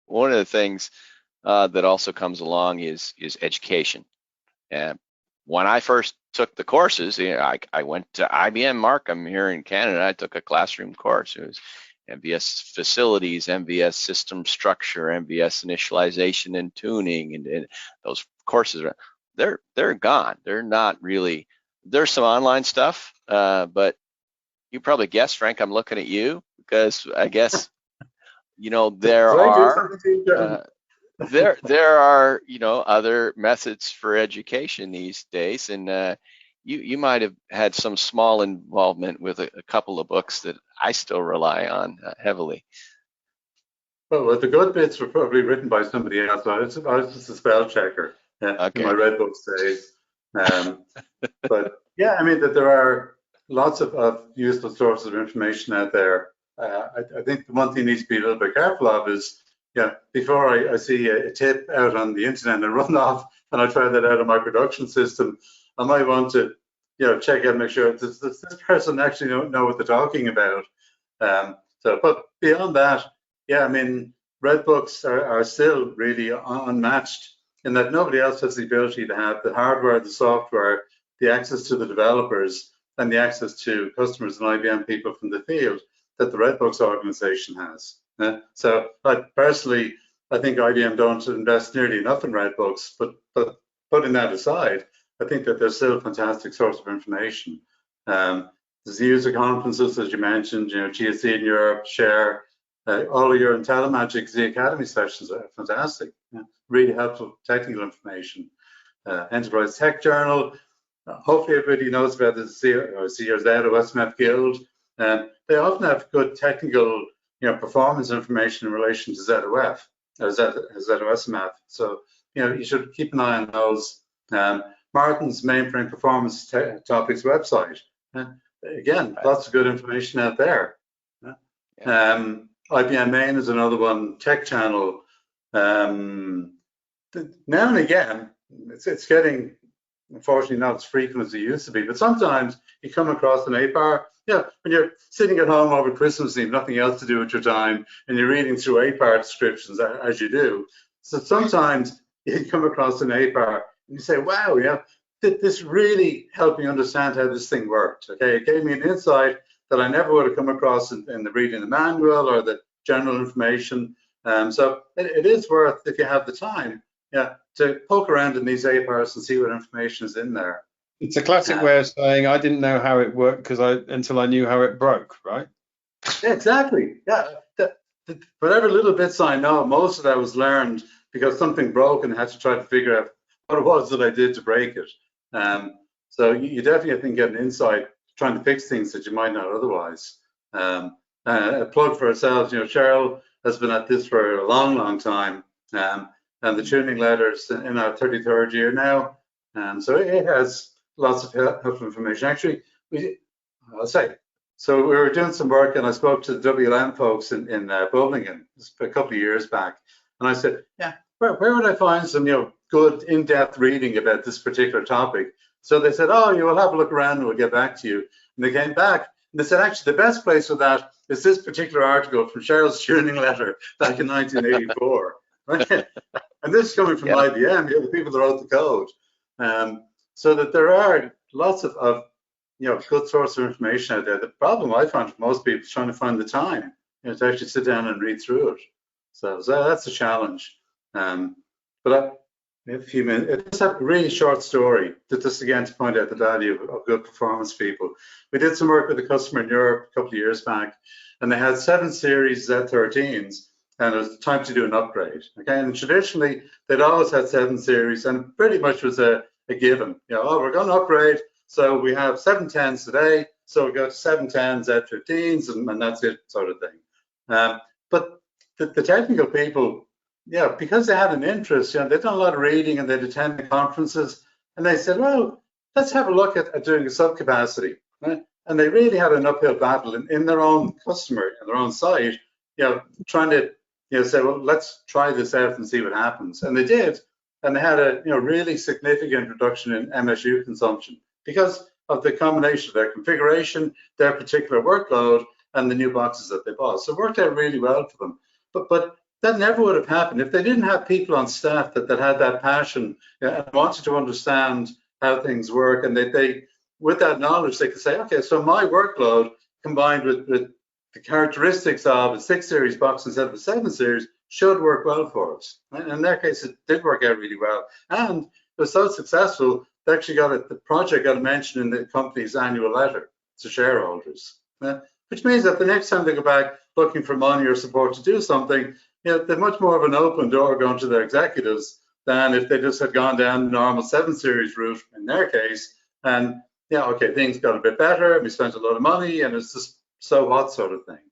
one of the things that also comes along is education. And when I first took the courses, I went to IBM Markham here in Canada. I took a classroom course. It was MVS facilities, MVS system structure, MVS initialization and tuning, and those courses they're gone. They're not really. There's some online stuff, but you probably guessed, Frank. I'm looking at you because I guess there are other methods for education these days, and you might have had some small involvement with a couple of books that I still rely on heavily. Well, the good bits were probably written by somebody else. I was just a spell checker in my Red Books days. But yeah, I mean that there are lots of useful sources of information out there. I think the one thing you need to be a little bit careful of is, before I see a tip out on the internet and run off and I try that out on my production system, I might want to, check out and make sure does this person actually know what they're talking about. But beyond that, yeah, I mean, Red Books are still really unmatched in that nobody else has the ability to have the hardware, the software, the access to the developers, and the access to customers and IBM people from the field that the Red Books organization has. So personally, I think IBM don't invest nearly enough in Red Books, but putting that aside, I think that they're still a fantastic source of information. There's the user conferences, as you mentioned, GSC in Europe, Share, all of your IntelliMagic Z Academy sessions are fantastic, really helpful technical information. Enterprise Tech Journal, hopefully everybody knows about the Z or Z or OSMF Guild. They often have good technical, performance information in relation to ZOF or ZOSMF. So, you should keep an eye on those. Martin's Mainframe Performance Topics website. Again, lots of good information out there. IBM Main is another one. Tech Channel. Now and again, it's getting, unfortunately, not as frequent as it used to be, but sometimes you come across an APAR. When you're sitting at home over Christmas Eve, nothing else to do with your time, and you're reading through APAR descriptions, as you do. So sometimes you come across an APAR and you say, wow, this really helped me understand how this thing worked. Okay, it gave me an insight that I never would have come across in the reading the manual or the general information. So it is worth, if you have the time, to poke around in these APARs and see what information is in there. It's a classic way of saying I didn't know how it worked until I knew how it broke, right? Yeah, exactly. Yeah, whatever little bits I know, most of that was learned because something broke and I had to try to figure out what it was that I did to break it. So you definitely, I think, get an insight trying to fix things that you might not otherwise. A plug for ourselves, Cheryl has been at this for a long, long time, and the tuning letters in our 33rd year now. So it has lots of helpful information. Actually, I'll say, so we were doing some work and I spoke to the WLM folks in Bowlingen a couple of years back. And I said, where would I find some, good in-depth reading about this particular topic? So they said, oh, you will have a look around and we'll get back to you. And they came back and they said, actually, the best place for that is this particular article from Cheryl's tuning letter back in 1984. Right? And this is coming from IBM, the people that wrote the code. So that there are lots of good source of information out there. The problem I find for most people is trying to find the time, to actually sit down and read through it. So that's a challenge. But if you just have a really short story, just again to point out the value of good performance people. We did some work with a customer in Europe a couple of years back, and they had 7 series Z13s, and it was time to do an upgrade. Okay, and traditionally they'd always had 7 series, and pretty much was a given. We're going to upgrade, so we have 710s today, so we go to 710s, Z15s, and that's it, sort of thing. But the technical people, because they had an interest, they've done a lot of reading and they'd attend the conferences, and they said, well, let's have a look at doing a subcapacity, right? And they really had an uphill battle in their own customer, in their own site, trying to, say, well, let's try this out and see what happens. And they did, and they had a, really significant reduction in MSU consumption because of the combination of their configuration, their particular workload, and the new boxes that they bought. So it worked out really well for them. But that never would have happened if they didn't have people on staff that had that passion and wanted to understand how things work. And they with that knowledge, they could say, okay, so my workload combined with the characteristics of a 6 series box instead of a 7 series should work well for us. And in their case, it did work out really well. And it was so successful, they actually the project got a mention in the company's annual letter to shareholders, which means that the next time they go back looking for money or support to do something, they're much more of an open door going to their executives than if they just had gone down the normal 7 series route in their case. And okay, things got a bit better, we spent a lot of money, and it's just so what sort of thing.